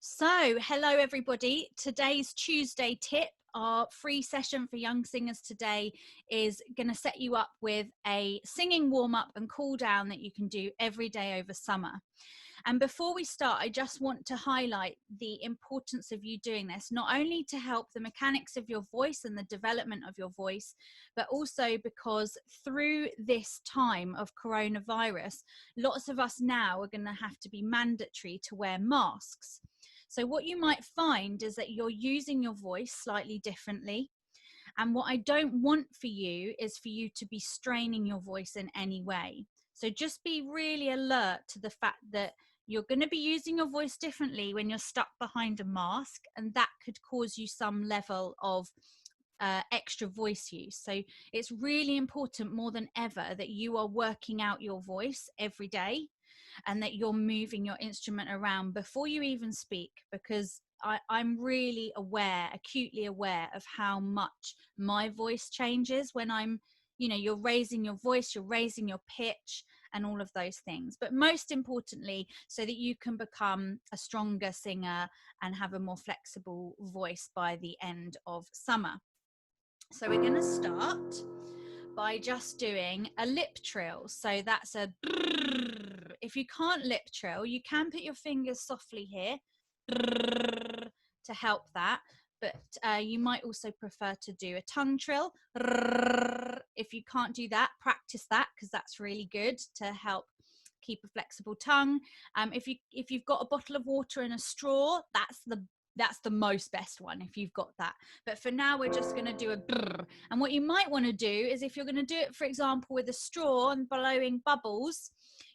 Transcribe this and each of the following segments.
So, hello everybody. Today's Tuesday tip, our free session for young singers today, is going to set you up with a singing warm-up and cool down that you can do every day over summer. And before we start, I just want to highlight the importance of you doing this, not only to help the mechanics of your voice and the development of your voice, but also because through this time of coronavirus, lots of us now are going to have to be mandatory to wear masks. So what you might find is that you're using your voice slightly differently. And what I don't want for you is for you to be straining your voice in any way. So just be really alert to the fact that you're going to be using your voice differently when you're stuck behind a mask, and that could cause you some level of extra voice use. So it's really important more than ever that you are working out your voice every day and that you're moving your instrument around before you even speak, because I'm really aware, acutely aware of how much my voice changes when I'm, you know, you're raising your voice, you're raising your pitch and all of those things. But most importantly, so that you can become a stronger singer and have a more flexible voice by the end of summer. So we're going to start by just doing a lip trill. So that's a brrr. If you can't lip trill, you can put your fingers softly here brrr, to help that. But you might also prefer to do a tongue trill. If you can't do that, practice that, because that's really good to help keep a flexible tongue. If you've got a bottle of water and a straw, that's the most best one if you've got that. But for now, we're just going to do a brrr. And what you might want to do is, if you're going to do it, for example, with a straw and blowing bubbles,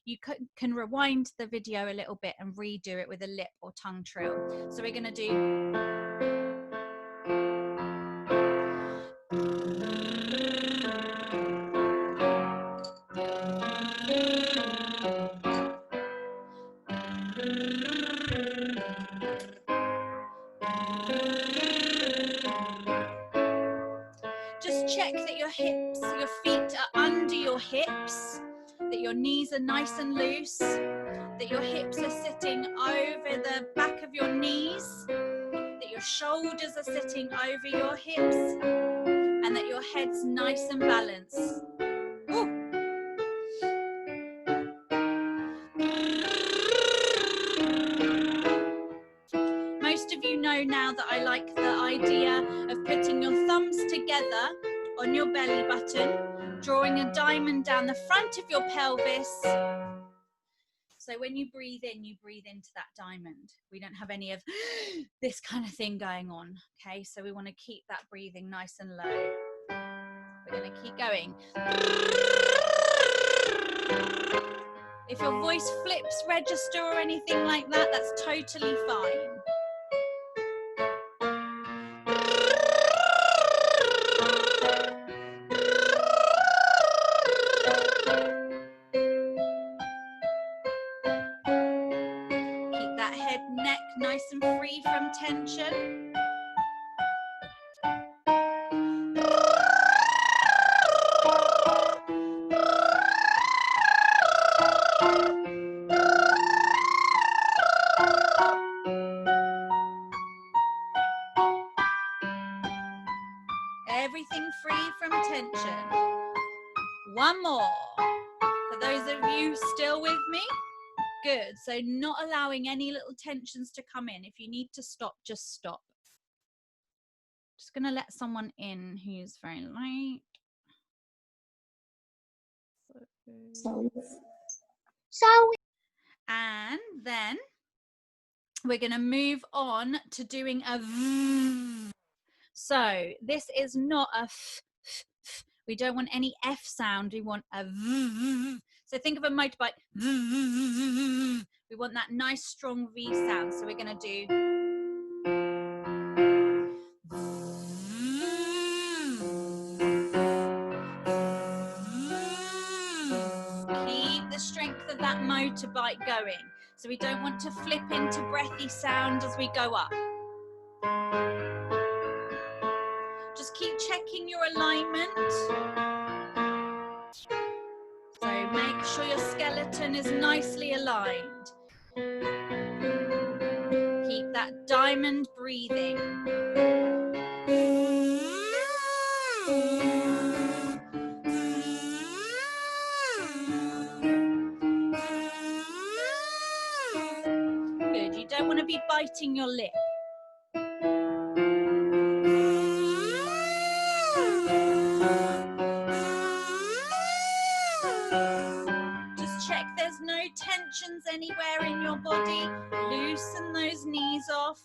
you can rewind the video a little bit and redo it with a lip or tongue trill. So we're going to do... Just check that your feet are under your hips, that your knees are nice and loose, that your hips are sitting over the back of your knees, that your shoulders are sitting over your hips, and that your head's nice and balanced. Ooh. Most of you know now that I like the idea of putting your thumbs together on your belly button, drawing a diamond down the front of your pelvis. So when you breathe in, you breathe into that diamond. We don't have any of this kind of thing going on, okay? So we want to keep that breathing nice and low. We're going to keep going. If your voice flips register or anything like that, that's totally fine. Keep that head, neck nice and free from tension. Everything free from tension. One more. For those of you still with me, good. So not allowing any little tensions to come in. If you need to stop, just stop. Just going to let someone in who's very light. And then we're going to move on to doing a v. So this is not a f. We don't want any F sound. We want a v. So think of a motorbike. We want that nice strong V sound. So we're going to do. Keep the strength of that motorbike going. So we don't want to flip into breathy sound as we go up. Just keep checking your alignment. So make sure your skeleton is nicely aligned. Keep that diamond breathing. Good, you don't want to be biting your lip. Just check there's no tensions anywhere in your body. Loosen those knees off.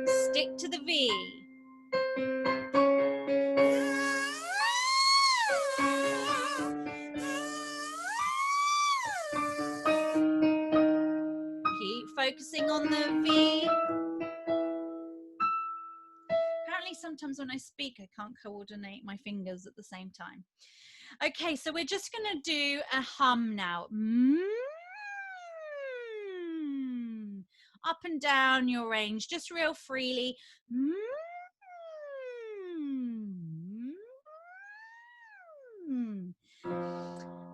Stick to the V. Keep focusing on the V. Apparently sometimes when I speak I can't coordinate my fingers at the same time. Okay, so we're just going to do a hum now. Up and down your range, just real freely.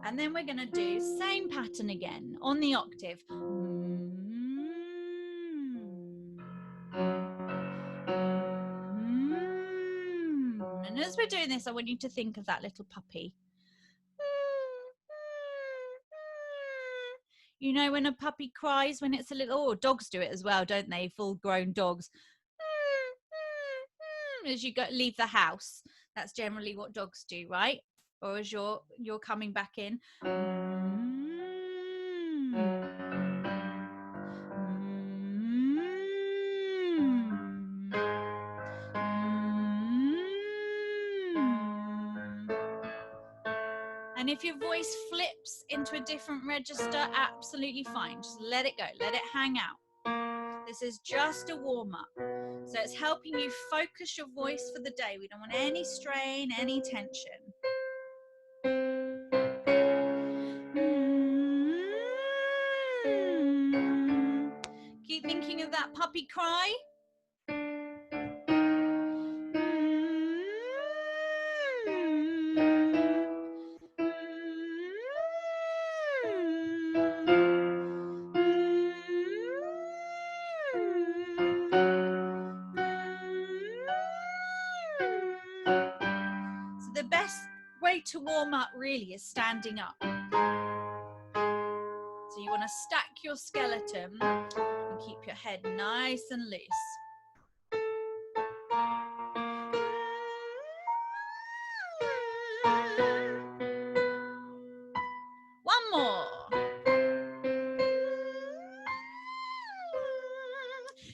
And then we're going to do same pattern again on the octave. And as we're doing this, I want you to think of that little puppy. You know when a puppy cries when it's a little, or dogs do it as well, don't they? Full grown dogs. As you leave the house, that's generally what dogs do, right? Or as you're coming back in. And if your voice flips into a different register, absolutely fine. Just let it go, let it hang out. This is just a warm-up. So it's helping you focus your voice for the day. We don't want any strain, any tension. Keep thinking of that puppy cry. So the best way to warm up really is standing up. So you want to stack your skeleton and keep your head nice and loose. One more.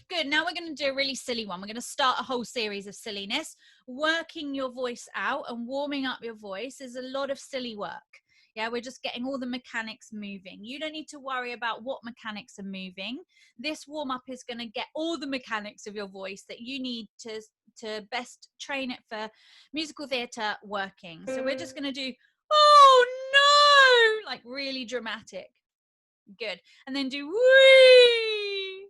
Good, now we're going to do a really silly one. We're going to start a whole series of silliness. Working your voice out and warming up your voice is a lot of silly work. Yeah, we're just getting all the mechanics moving. You don't need to worry about what mechanics are moving. This warm-up is going to get all the mechanics of your voice that you need to best train it for musical theatre working. So we're just going to do, oh no, like really dramatic. Good. And then do wee.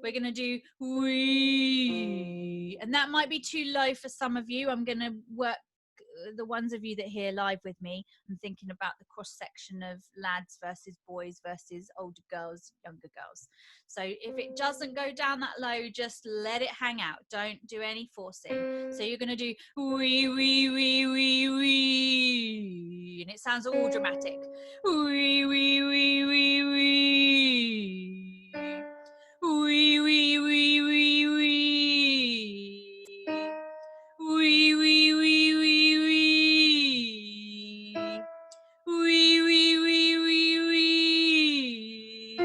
We're going to do wee. And that might be too low for some of you. I'm going to work the ones of you that hear live with me. I'm thinking about the cross section of lads versus boys versus older girls, younger girls. So if it doesn't go down that low, just let it hang out. Don't do any forcing. So you're going to do wee, wee, wee, wee, wee. And it sounds all dramatic. Wee, wee, wee, wee, wee. Wee, wee, wee, wee, wee. Wee, wee, wee, wee, wee. Wee, wee, wee, wee, wee.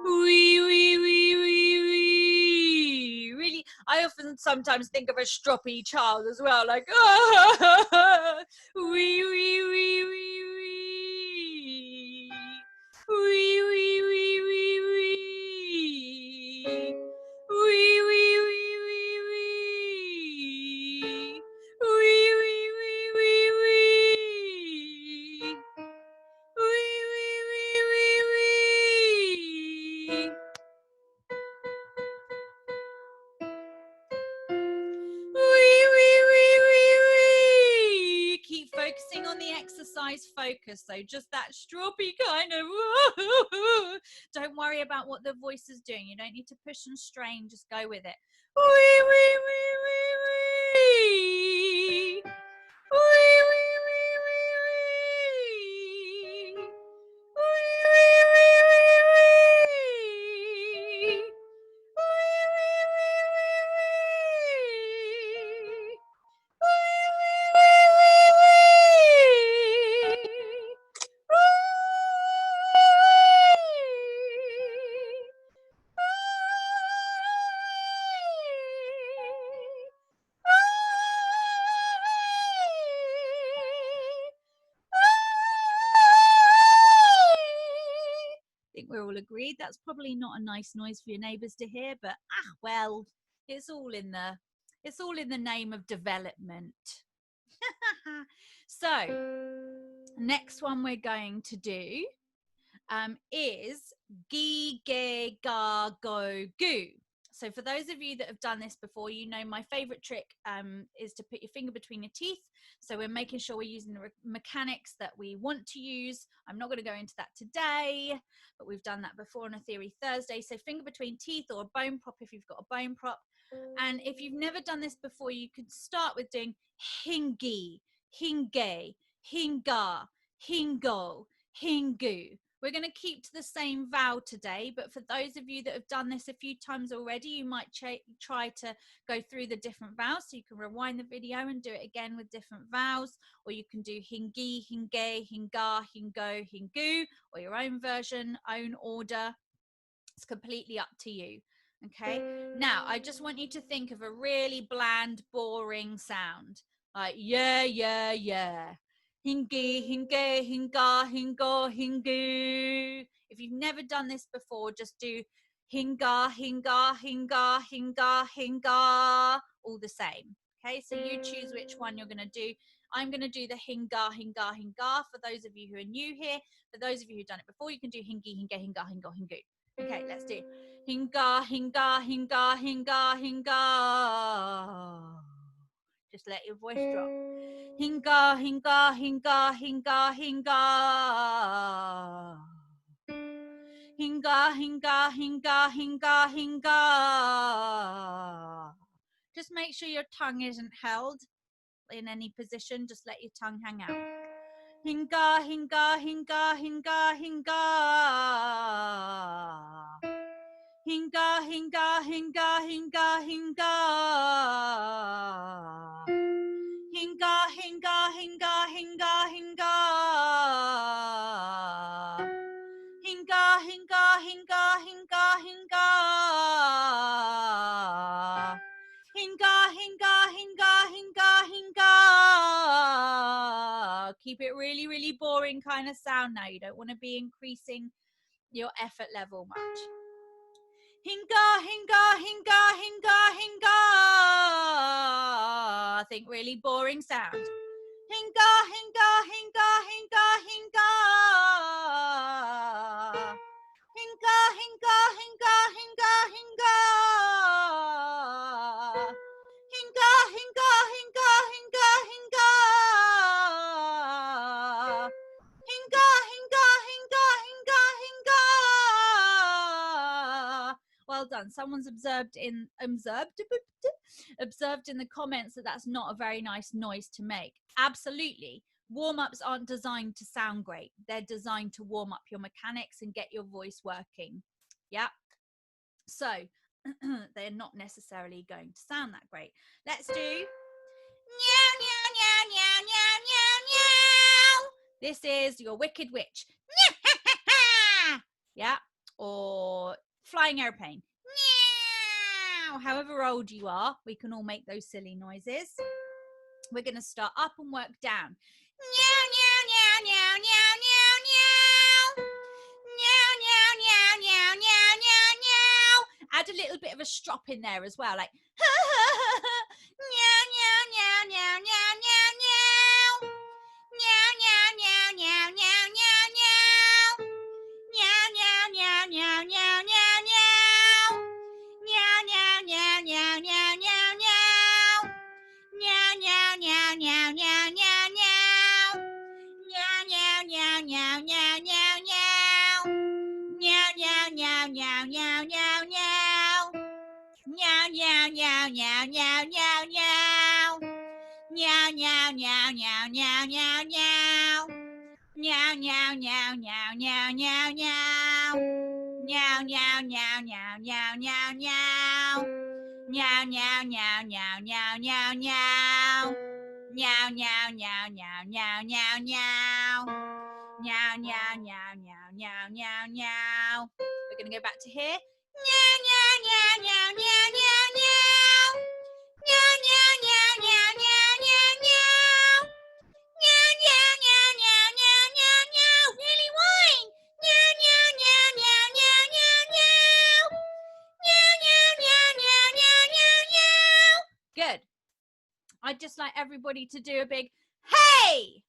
Wee, wee, wee, wee, wee. Really, I often sometimes think of a stroppy child as well, like, ah, wee, wee, wee, wee, wee. Wee, wee, wee, wee, wee. Wee, wee, wee, wee, wee. Wee, wee, wee, wee, wee. Wee, wee, wee, wee, wee. exercise focus, so just that stroppy kind of. Don't worry about what the voice is doing. You don't need to push and strain. Just go with it. Wee, wee, wee, wee, wee. Wee, wee, wee, wee, wee. I think we're all agreed that's probably not a nice noise for your neighbours to hear, but well, it's all in the name of development. So next one we're going to do is gee, ge, ga, go, goo. So for those of you that have done this before, you know my favorite trick is to put your finger between your teeth. So we're making sure we're using the mechanics that we want to use. I'm not going to go into that today, but we've done that before on a Theory Thursday. So finger between teeth, or a bone prop if you've got a bone prop. And if you've never done this before, you could start with doing hingi, hinge, hinga, hingo, hingu. We're going to keep to the same vowel today, but for those of you that have done this a few times already, you might try to go through the different vowels. So you can rewind the video and do it again with different vowels, or you can do hingi, hinge, hinga, hingo, hingu, or your own version, own order. It's completely up to you. Okay, now I just want you to think of a really bland, boring sound, like yeah, yeah, yeah. Hingi, hinge, hinga, hingo, hingu. If you've never done this before, just do hinga, hinga, hinga, hinga, hinga, all the same. Okay, so you choose which one you're going to do. I'm going to do the hinga, hinga, hinga for those of you who are new here. For those of you who've done it before, you can do hingi, hinge, hinga, hingo, hingu. Okay, let's do hinga, hinga, hinga, hinga, hinga. Just let your voice drop. Hinga, hinga, hinga, hinga, hinga. Hinga, hinga, hinga, hinga, hinga. Just make sure your tongue isn't held in any position. Just let your tongue hang out. Hinga, hinga, hinga, hinga, hinga. Hinga, hinga, hinga, hinga, hinga. Hinga, hinga, hinga, hinga, hinga. Hinga, hinga, hinga, hinga, hinga. Hinga, hinga, hinga, hinga, hinga. Keep it really, really boring kind of sound now. You don't want to be increasing your effort level much. Hinga, hinga, hinga, hinga, hinga. Think really boring sound. Hinga, hinga, hinga, hinga, hinga. Hinga, hinga, hinga, hinga, hinga. Hinga, hinga, hinga, hinga, hinga. Hinga, hinga, hinga, hinga, hinga. Well done. Someone's observed in the comments that that's not a very nice noise to make. Absolutely. Warm-ups aren't designed to sound great. They're designed to warm up your mechanics and get your voice working. Yeah. So they're not necessarily going to sound that great. Let's do meow, meow, meow, meow, meow, meow, meow. This is your Wicked Witch. Yeah. Or flying airplane. Meow. However old you are, we can all make those silly noises. We're going to start up and work down. Meow, meow, meow, meow, meow, meow, meow. Meow, meow, meow, meow, meow, meow, meow. Add a little bit of a strop in there as well, like meow, meow, meow, meow, meow, meow, meow. Meow, meow, meow, meow, meow, meow, meow. Meow, meow, meow, meow, meow, meow, meow. Meow, meow, meow, meow, meow, meow, meow. Meow, meow, meow, meow, meow, meow, meow. Meow, meow, meow, meow, meow, meow, meow. Meow, meow, meow, meow, meow, meow, meow. Meow, meow, meow, meow, meow, meow, meow. Meow, meow, meow, meow, meow, meow, meow. Meow, meow, meow, meow, meow, meow, meow. Meow, meow, meow, meow, meow, meow, meow. Meow, meow, meow, meow, meow, meow, meow. We're gonna go back to here. Meow, meow, meow, meow, meow, meow, meow. Meow, meow, meow, meow, meow, meow, meow. Meow, meow, meow, meow, meow, meow, meow. Really whine. Meow, meow, meow, meow, meow, meow, meow. Meow, meow, meow, meow, meow, meow, meow. Good. I'd just like everybody to do a big hey.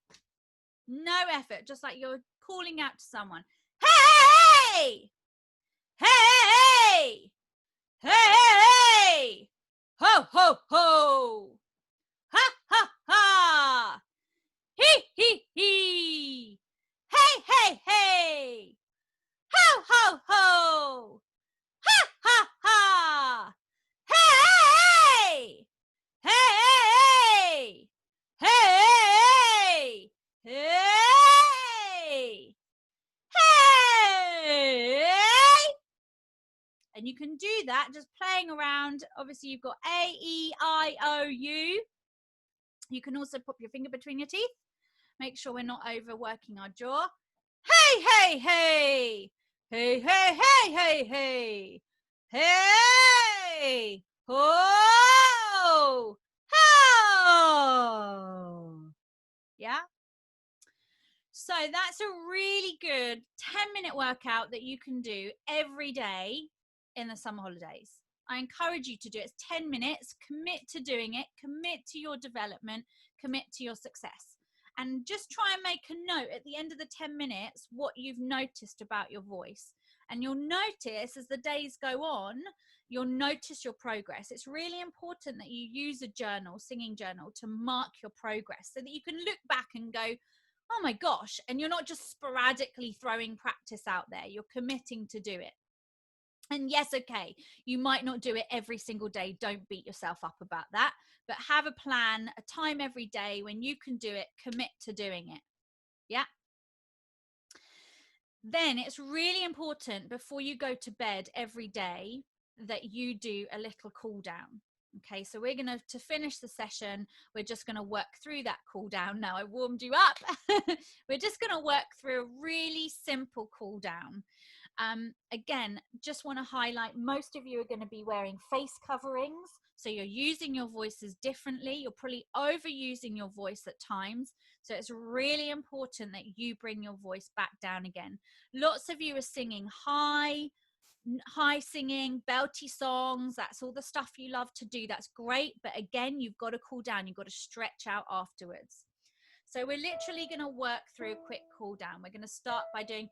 No effort, just like you're calling out to someone. Hey! Hey! Hey! Ho, ho, ho! Ha, ha, ha! Hee, hee, hee! Hey, hey, hey! Ho, ho, ho! Ha, ha, ha! Hey! Hey! Hey! Hey! Hey! And you can do that just playing around. Obviously, you've got A, E, I, O, U. You can also pop your finger between your teeth. Make sure we're not overworking our jaw. Hey, hey, hey. Hey, hey, hey, hey, hey. Hey! Ho! Ho! Yeah? So that's a really good 10-minute workout that you can do every day in the summer holidays. I encourage you to do it. It's 10 minutes. Commit to doing it. Commit to your development. Commit to your success. And just try and make a note at the end of the 10 minutes what you've noticed about your voice. And you'll notice as the days go on, you'll notice your progress. It's really important that you use a journal, singing journal, to mark your progress so that you can look back and go, oh my gosh, and you're not just sporadically throwing practice out there. You're committing to do it. And yes, okay, you might not do it every single day. Don't beat yourself up about that. But have a plan, a time every day when you can do it. Commit to doing it. Yeah. Then it's really important before you go to bed every day that you do a little cool down. Okay, so we're going to finish the session, we're just going to work through that cool down. Now I warmed you up. We're just going to work through a really simple cool down. Again, just want to highlight, most of you are going to be wearing face coverings. So you're using your voices differently. You're probably overusing your voice at times. So it's really important that you bring your voice back down again. Lots of you are singing high singing, belty songs. That's all the stuff you love to do. That's great. But again, you've got to cool down. You've got to stretch out afterwards. So we're literally going to work through a quick cool down. We're going to start by doing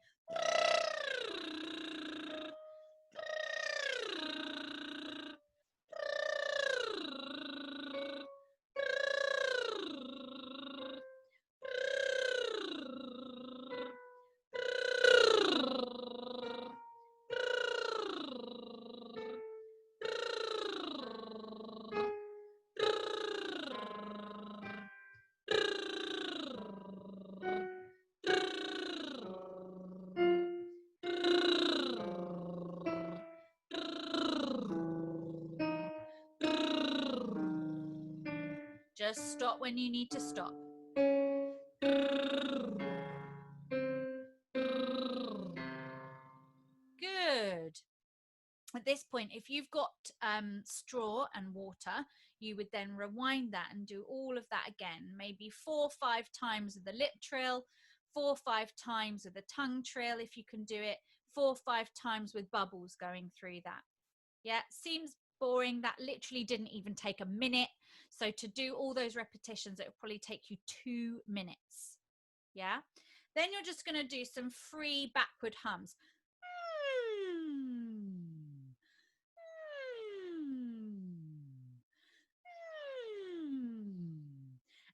just stop when you need to stop. Good. At this point, if you've got straw and water, you would then rewind that and do all of that again, maybe 4 or 5 times with the lip trill, 4 or 5 times with the tongue trill if you can do it, 4 or 5 times with bubbles going through that. Yeah, seems boring. That literally didn't even take a minute. So to do all those repetitions, it will probably take you 2 minutes. Yeah. Then you're just going to do some free backward hums.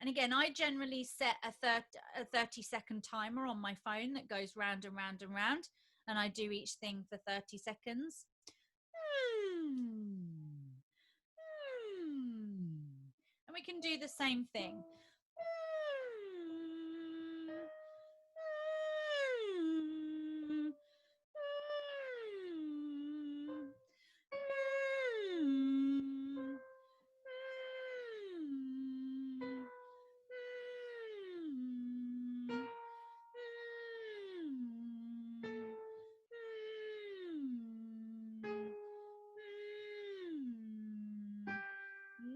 And again, I generally set a 30-second timer on my phone that goes round and round and round. And I do each thing for 30 seconds. we can do the same thing.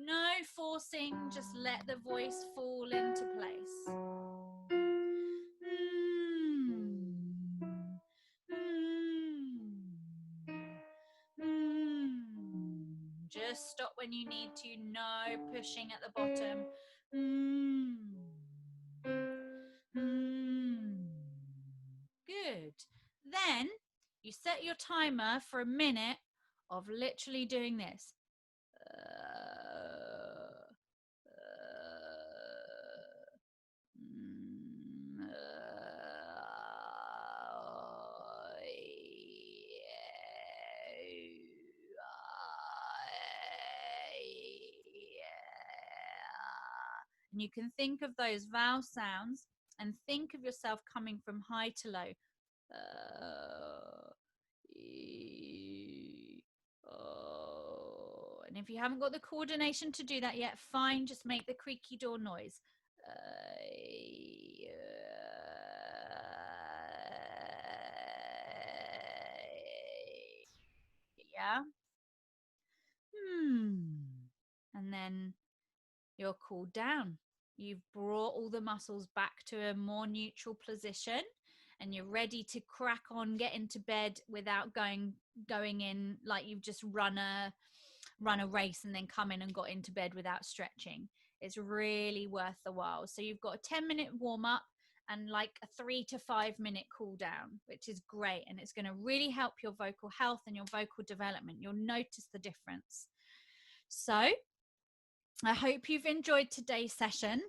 No forcing, just let the voice fall into place. Just stop when you need to, no pushing at the bottom. Good. Then you set your timer for a minute of literally doing this. And you can think of those vowel sounds and think of yourself coming from high to low. And if you haven't got the coordination to do that yet, fine, just make the creaky door noise. Yeah. And then you're cooled down. You've brought all the muscles back to a more neutral position, and you're ready to crack on, get into bed without going in like you've just run a race and then come in and got into bed without stretching. It's really worth the while. So you've got a 10-minute warm up and like a 3 to 5 minute cool down, which is great. And it's going to really help your vocal health and your vocal development. You'll notice the difference. So I hope you've enjoyed today's session.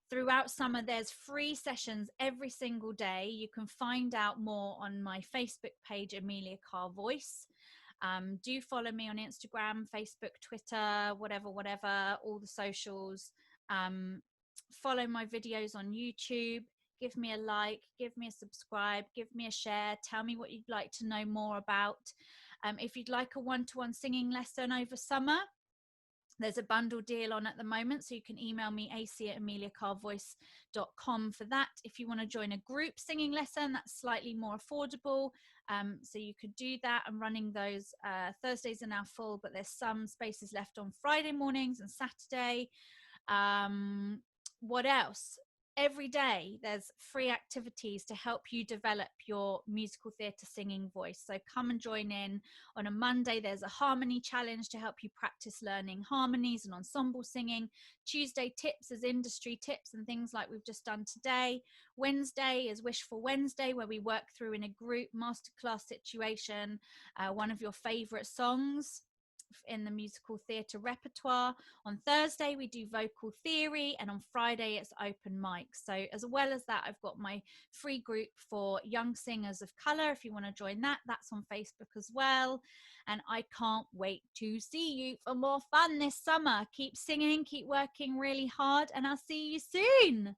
Throughout summer, there's free sessions every single day. You can find out more on my Facebook page, Amelia Carr Voice. Do follow me on Instagram, Facebook, Twitter, whatever, all the socials. Follow my videos on YouTube. Give me a like, give me a subscribe, give me a share. Tell me what you'd like to know more about. If you'd like a one-to-one singing lesson over summer, there's a bundle deal on at the moment, so you can email me ac@ameliacarvoice.com for that. If you want to join a group singing lesson, that's slightly more affordable, so you could do that. I'm running those. Thursdays are now full, but there's some spaces left on Friday mornings and Saturday. What else? Every day there's free activities to help you develop your musical theatre singing voice. So come and join in. On a Monday, there's a harmony challenge to help you practice learning harmonies and ensemble singing. Tuesday, tips as industry tips and things like we've just done today. Wednesday is Wishful Wednesday, where we work through in a group masterclass situation one of your favorite songs in the musical theatre repertoire. On Thursday we do vocal theory, and on Friday it's open mic. So as well as that, I've got my free group for young singers of colour. If you want to join that, that's on Facebook as well. And I can't wait to see you for more fun this summer. Keep singing, keep working really hard, and I'll see you soon.